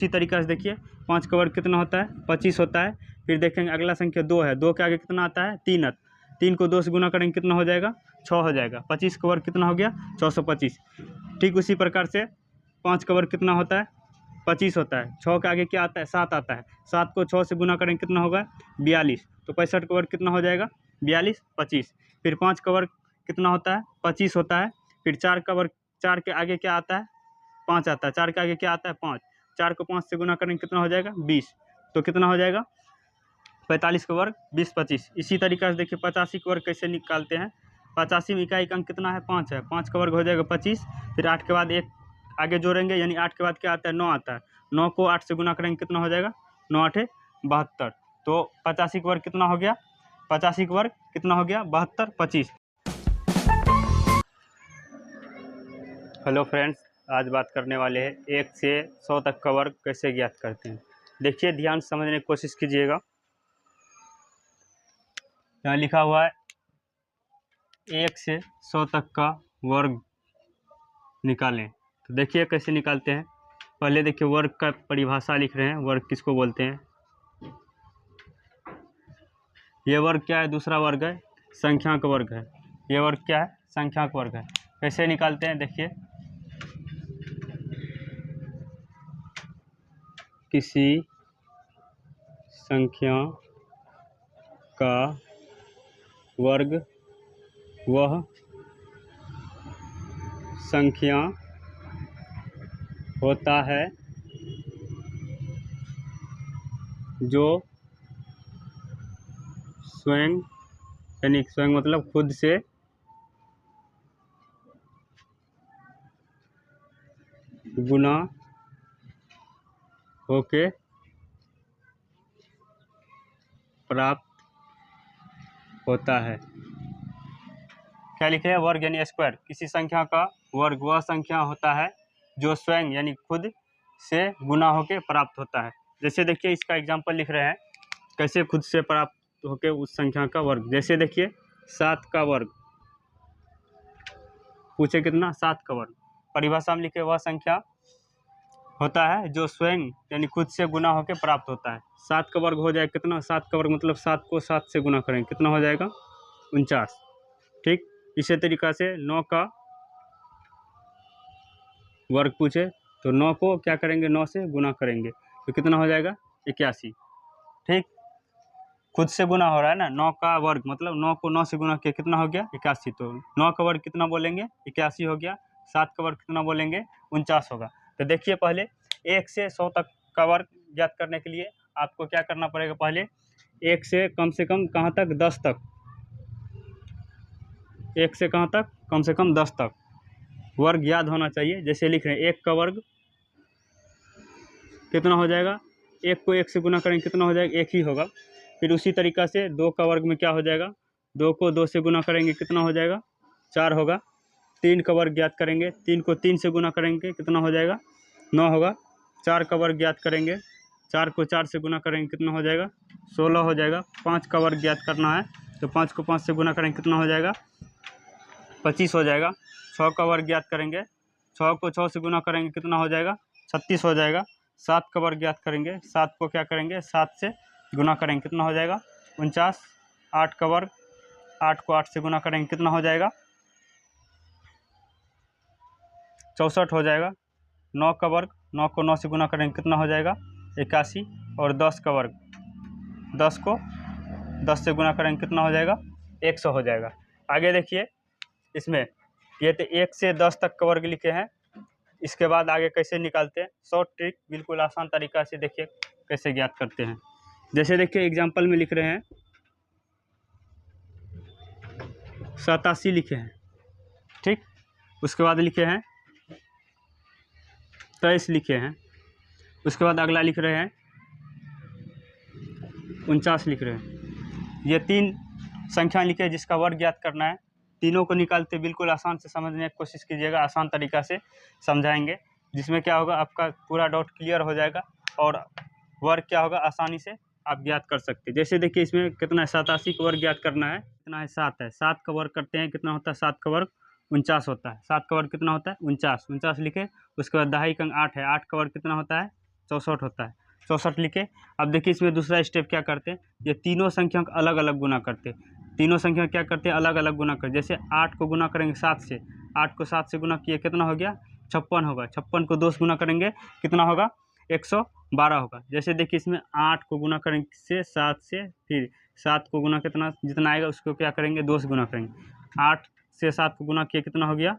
इसी तरीके से देखिए 5 का वर्ग कितना होता है 25 होता है। फिर देखेंगे अगला संख्या 2 है, 2 के आगे कितना आता है 3 3 को 2 से गुना करेंगे कितना हो जाएगा 6 हो जाएगा। 25 का वर्ग कितना हो गया 625। ठीक उसी प्रकार से 5 का वर्ग कितना होता है 25 होता है। 6 के आगे क्या आता है 7 आता है, 7 को 6 से गुना करेंगे कितना होगा 42। तो 65 का वर्ग कितना हो जाएगा 42 25। फिर 5 का वर्ग कितना होता है 25 होता है। फिर 4 का वर्ग, 4 के आगे क्या आता है 5 आता है, 4 के आगे क्या आता है 5, 4 को 5 से गुना करेंगे कितना हो जाएगा 20। तो कितना हो जाएगा 45 का वर्ग 20 25। इसी तरीके से देखिए 85 का वर्ग कैसे निकालते हैं। 85 में इकाई अंक कितना है 5 है, 5 का वर्ग हो जाएगा 25। फिर 8 के बाद 1 आगे जोड़ेंगे, यानी 8 के बाद क्या आता है 9 आता है। 9 को 8 से गुना करेंगे कितना हो जाएगा 9 8 72। तो 85 का वर्ग कितना हो गया 85 का वर्ग कितना हो गया 72 25। हेलो फ्रेंड्स, आज बात करने वाले हैं 1 से 100 तक का वर्ग कैसे ज्ञात करते हैं। देखिए ध्यान से समझने की कोशिश कीजिएगा। यहाँ लिखा हुआ है 1 से 100 तक का वर्ग निकालें। तो देखिए कैसे निकालते हैं। पहले देखिए वर्ग का परिभाषा लिख रहे हैं, वर्ग किसको बोलते हैं। ये वर्ग क्या है, दूसरा वर्ग है संख्या का वर्ग है। ये वर्ग क्या है संख्या का वर्ग है। कैसे निकालते हैं देखिए, किसी संख्या का वर्ग वह संख्या होता है जो स्वयं, यानी स्वयं मतलब खुद से गुना होके प्राप्त होता है। क्या लिखे हैं वर्ग यानी स्क्वायर। किसी संख्या का वर्ग वह संख्या होता है जो स्वयं यानी खुद से गुना होके प्राप्त होता है। जैसे देखिए इसका एग्जांपल लिख रहे हैं कैसे खुद से प्राप्त होके उस संख्या का वर्ग। जैसे देखिए 7 का वर्ग पूछे कितना 7 का वर्ग। परिभाषा में लिखे वह संख्या होता है जो स्वयं यानी खुद से गुना होके प्राप्त होता है। 7 का वर्ग हो जाएगा कितना, 7 का वर्ग मतलब 7 को 7 से गुना करेंगे कितना हो जाएगा 49। ठीक इसी तरीक़ा से 9 का वर्ग पूछे तो 9 को क्या करेंगे 9 से गुना करेंगे तो कितना हो जाएगा 81। ठीक खुद से गुना हो रहा है ना, 9 का वर्ग मतलब 9 को 9 से गुना किया कितना हो गया 81। तो 9 का वर्ग कितना बोलेंगे 81 हो गया। 7 का वर्ग कितना बोलेंगे 49 होगा। तो देखिए पहले 1 से 100 तक का वर्ग ज्ञात करने के लिए आपको क्या करना पड़ेगा, पहले 1 से कम कहाँ तक 10 तक, 1 से कहाँ तक कम से कम 10 तक वर्ग याद होना चाहिए। जैसे लिख रहे हैं 1 का वर्ग कितना हो जाएगा, 1 को 1 से गुना करेंगे कितना हो जाएगा 1 ही होगा। फिर उसी तरीक़ा से 2 का वर्ग में क्या हो जाएगा, 2 को 2 से गुना करेंगे कितना हो जाएगा 4 होगा। 3 का वर्ग ज्ञात करेंगे, 3 को 3 से गुना करेंगे कितना हो जाएगा 9 होगा। 4 का वर्ग ज्ञात करेंगे, 4 को 4 से गुना करेंगे कितना हो जाएगा 16 हो जाएगा। 5 का वर्ग ज्ञात करना है तो 5 को 5 से गुना करेंगे कितना हो जाएगा 25 हो जाएगा। 6 का वर्ग ज्ञात करेंगे, 6 को 6 से गुना करेंगे कितना हो जाएगा 36 हो जाएगा। 7 का वर्ग ज्ञात करेंगे, 7 को क्या करेंगे 7 से गुना करेंगे कितना हो जाएगा 49। 8 का वर्ग, 8 को 8 से गुना करेंगे कितना हो जाएगा 64 हो जाएगा। 9 का वर्ग, 9 को 9 से गुना करेंगे कितना हो जाएगा 81। और 10 का वर्ग, 10 को 10 से गुना करेंगे कितना हो जाएगा 100 हो जाएगा। आगे देखिए इसमें ये तो 1 से 10 तक का वर्ग लिखे हैं। इसके बाद आगे कैसे निकालते हैं, शॉर्ट ट्रिक बिल्कुल आसान तरीका से देखिए कैसे ज्ञात करते हैं। जैसे देखिए एग्जाम्पल में लिख रहे हैं 87 लिखे हैं। ठीक उसके बाद लिखे हैं 23 लिखे हैं। उसके बाद अगला लिख रहे हैं 49 लिख रहे हैं। ये 3 संख्या लिखे जिसका वर्ग ज्ञात करना है। तीनों को निकालते बिल्कुल आसान से समझने की कोशिश कीजिएगा, आसान तरीका से समझाएंगे जिसमें क्या होगा आपका पूरा डाउट क्लियर हो जाएगा और वर्ग क्या होगा आसानी से आप ज्ञात कर सकते हैं। जैसे देखिए इसमें कितना है 87 का वर्ग ज्ञात करना है, कितना है 7 है। 7 का वर्ग करते हैं कितना होता है 7 का वर्ग 49 होता है। 7 का वर्ग कितना होता है 49, 49 लिखे। उसके बाद दहाई का अंक 8 है, 8 का वर्ग कितना होता है 64 होता है, 64 लिखे। अब देखिए इसमें दूसरा स्टेप क्या करते हैं, ये तीनों संख्या का अलग अलग गुना करते हैं, तीनों संख्या क्या करते हैं, अलग अलग गुना करते। जैसे 8 को गुना करेंगे 7 से, 8 को 7 से गुना किए कितना हो गया, 56 होगा, 56 को 2 से गुना करेंगे कितना होगा, 112 होगा। जैसे देखिए इसमें 8 को गुना करेंगे से 7 से, फिर 7 को गुना कितना जितना आएगा उसको क्या करेंगे 2 से गुना करेंगे, 8 से 7 को गुना किए कितना हो गया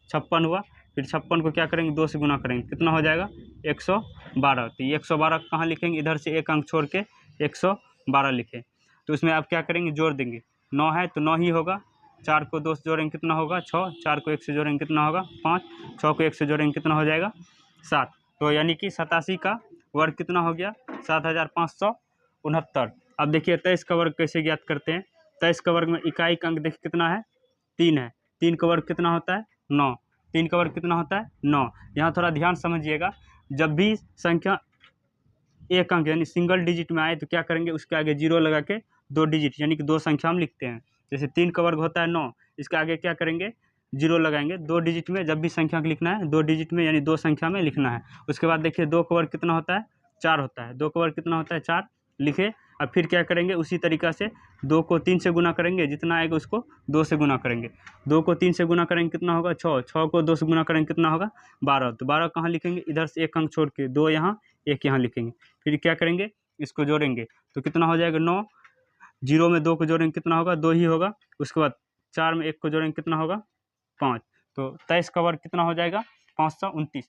56 हुआ, फिर 56 को क्या करेंगे 2 से गुना करेंगे कितना हो जाएगा 112। तो ये 112 कहाँ लिखेंगे, इधर से एक अंक छोड़ के 112 लिखें। तो उसमें आप क्या करेंगे, जोड़ देंगे, 9 है तो 9 ही होगा, 4 को 2 से जोड़ेंगे कितना होगा 6, 4 को 1 से जोड़ेंगे कितना होगा 5, 6 को 1 से जोड़ेंगे कितना हो जाएगा 7। तो यानी कि 87 का वर्ग कितना हो गया 7569। अब देखिए 23 का वर्ग कैसे ज्ञात करते हैं। 23 का वर्ग में इकाई का अंक देखिए कितना है 3 है, 3 का वर्ग कितना होता है 9, 3 का वर्ग कितना होता है 9। यहाँ थोड़ा ध्यान समझिएगा, जब भी संख्या एक अंक यानी सिंगल डिजिट में आए तो क्या करेंगे, उसके आगे 0 लगा के 2 डिजिट यानी कि 2 संख्या हम लिखते हैं। जैसे 3 का वर्ग होता है 9, इसके आगे क्या करेंगे 0 लगाएंगे, 2 डिजिट में जब भी संख्या को लिखना है 2 डिजिट में यानी 2 संख्या में लिखना है। उसके बाद देखिए 2 का वर्ग कितना होता है 4 होता है, 2 का वर्ग कितना होता है 4 लिखे। अब फिर क्या करेंगे, उसी तरीक़ा से 2 को 3 से गुना करेंगे, जितना आएगा उसको 2 से गुना करेंगे, 2 को 3 से गुना करेंगे कितना होगा 6, 6 को 2 से गुना करेंगे कितना होगा 12। तो 12 कहाँ लिखेंगे, इधर से एक अंक छोड़ के 2 यहाँ 1 यहाँ लिखेंगे। फिर क्या करेंगे, इसको जोड़ेंगे तो कितना हो जाएगा 9, 0 में 2 को जोड़ेंगे कितना होगा 2 ही होगा। उसके बाद 4 में 1 को जोड़ेंगे कितना होगा 5। तो 23 का वर्ग कितना हो जाएगा 529।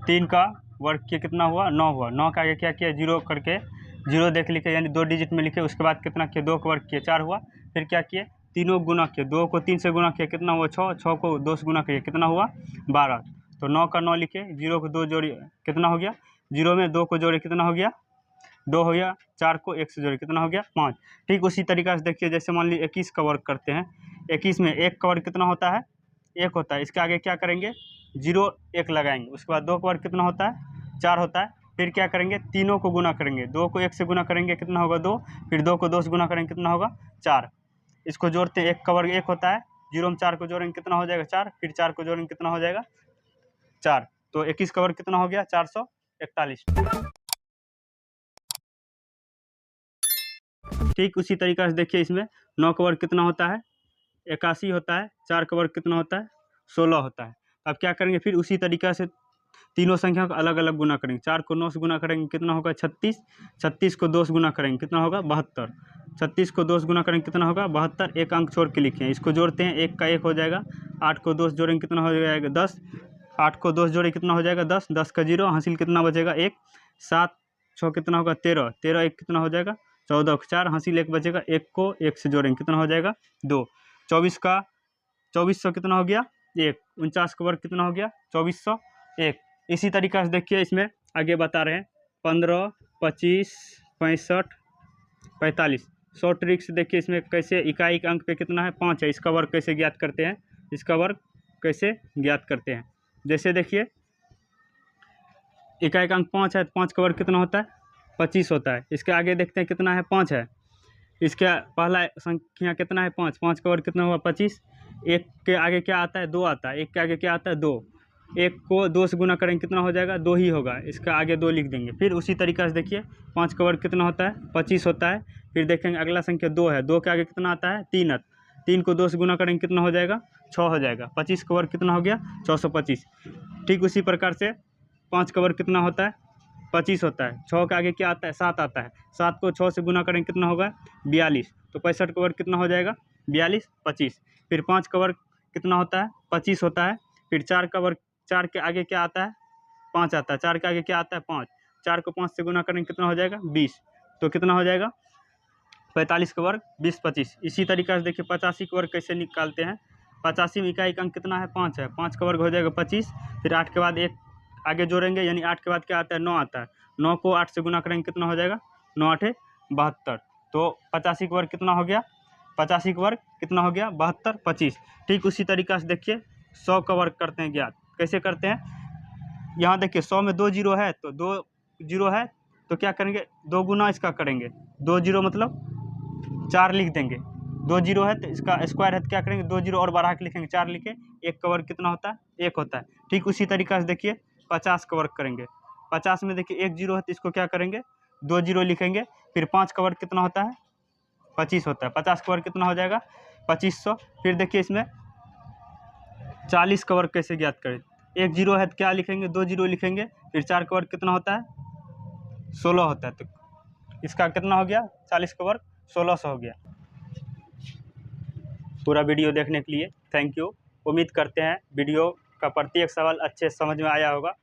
3 का वर्ग किया कितना हुआ 9 हुआ, 9 का आगे क्या किया 0 करके 0 देख लिखे यानी 2 डिजिट में लिखे। उसके बाद कितना किया 2 का वर्ग किया 4 हुआ, फिर क्या किए तीनों गुना किए, 2 को 3 से गुना किया कितना हुआ 6, 6 को 2 से गुना किया कितना हुआ 12। तो 9 का 9 लिखे, 0 को 2 जोड़िए कितना हो गया, 0 में 2 को जोड़े कितना हो गया 2 हो गया, 4 को 1 से जोड़े कितना हो गया 5। ठीक उसी तरीक़ा से देखिए, जैसे मान लीजिए 21 का वर्ग करते हैं, 21 में 1 का वर्ग कितना होता है 1 होता है, इसके आगे क्या करेंगे 0 1 लगाएंगे। उसके बाद 2 का वर्ग कितना होता है 4 होता है, फिर क्या करेंगे तीनों को गुना करेंगे, 2 को 1 से गुना करेंगे कितना होगा 2, फिर 2 को 2 से गुना करेंगे कितना होगा 4। इसको जोड़ते हैं, 1 का वर्ग 1 होता है, 0 में 4 को जोड़ेंगे कितना हो जाएगा 4, फिर 4 को जोड़ेंगे कितना हो जाएगा 4। तो 21 का वर्ग कितना हो गया 441। ठीक उसी तरीक़ा से देखिए इसमें 9 का वर्ग कितना होता है 81 होता है, 4 का वर्ग कितना होता है 16 होता है। अब क्या करेंगे, फिर उसी तरीक़ा से तीनों संख्या को अलग अलग गुना करेंगे। 4 को 9 से गुना करेंगे कितना होगा 36, 36 को 2 से गुना करेंगे कितना होगा 72, 36 को 2 से गुना करेंगे कितना होगा 72। एक अंक छोड़ के लिखे, इसको जोड़ते हैं, 1 का 1 हो जाएगा, 8 को 2 से जोड़ेंगे कितना हो जाएगा 10, 8 को 2 से जोड़े कितना हो जाएगा 10, 10 का 0 हासिल कितना बचेगा 1, 7 6 कितना होगा 13, 13 1 कितना हो जाएगा 14 को 4 हासिल 1 बचेगा, 1 को 1 से जोड़ेंगे कितना हो जाएगा 2, 24 का 2400 कितना हो गया 1, 49 का वर्ग कितना हो गया 2401। इसी तरीक़ा से देखिए इसमें आगे बता रहे हैं 15, 25, 65, 45। 100 ट्रिक से देखिए इसमें कैसे इकाई के अंक पे कितना है 5 है, इसका वर्ग कैसे ज्ञात करते हैं, इसका वर्ग कैसे ज्ञात करते हैं। जैसे देखिए इकाई का अंक 5 है, 5 का वर्ग कितना होता है 25 होता है। इसके आगे देखते हैं कितना है 5 है, इसका पहला संख्या कितना है 5, 5 का वर्ग कितना हुआ 25। 1 के आगे क्या आता है 2 आता है, 1 के आगे क्या आता है 2, 1 को 2 से गुना करेंगे कितना हो जाएगा 2 ही होगा, इसका आगे 2 लिख देंगे। फिर उसी तरीक़ा से देखिए 5 का वर्ग कितना होता है 25 होता है, फिर देखेंगे अगला संख्या 2 है, 2 के आगे कितना आता है 3, 3 को 2 से गुना करेंगे कितना हो जाएगा 6 हो जाएगा। 25 का वर्ग कितना हो गया 425। ठीक उसी प्रकार से 5 का वर्ग कितना होता है 25 होता है, 6 के आगे क्या आता है 7 आता है, 7 को 6 से गुना करेंगे कितना होगा 42। तो 65 का वर्ग कितना हो जाएगा 42, 25। फिर 5 का वर्ग कितना होता है 25 होता है, फिर 4 का वर्ग, 4 के आगे क्या आता है 5 आता है, 4 के आगे क्या आता है 5, 4 को 5 से गुना करेंगे कितना हो जाएगा 20। तो कितना हो जाएगा 45 का वर्ग 20, 25। इसी तरीक़ा से देखिए 85 का वर्ग कैसे निकालते हैं। 85 में इकाई का अंक कितना है 5 है, 5 का वर्ग हो जाएगा 25, फिर 8 के बाद 1 आगे जोड़ेंगे यानी 8 के बाद क्या आता है 9 आता है, 9 को 8 से गुना करेंगे कितना हो जाएगा 9 8 72। तो 85 का वर्ग कितना हो गया 85 का वर्ग कितना हो गया 72, 25। ठीक उसी तरीक़ा से देखिए 100 का वर्ग करते हैं ज्ञात, कैसे करते हैं। यहाँ देखिए 100 में 2 जीरो है, तो 2 जीरो है तो क्या करेंगे 2 गुना इसका करेंगे, 2 जीरो मतलब 4 लिख देंगे, 2 जीरो है तो इसका स्क्वायर है तो क्या करेंगे 2 जीरो और बढ़ा के लिखेंगे 4 लिखे, 1 का वर्ग कितना होता है 1 होता है। ठीक उसी तरीक़ा से देखिए 50 का वर्ग करेंगे, 50 में देखिए एक जीरो है तो इसको क्या करेंगे, 2 जीरो लिखेंगे। फिर 5 का वर्ग कितना होता है, 25 होता है। 50 का वर्ग कितना हो जाएगा, 2500। फिर देखिए इसमें 40 का वर्ग कैसे ज्ञात करें, एक जीरो है तो क्या लिखेंगे, 2 जीरो लिखेंगे। फिर 4 का वर्ग कितना होता है, 16 होता है। तो इसका कितना हो गया, 40 का वर्ग 1600 हो गया। पूरा वीडियो देखने के लिए थैंक यू। उम्मीद करते हैं वीडियो का प्रत्येक सवाल अच्छे समझ में आया होगा।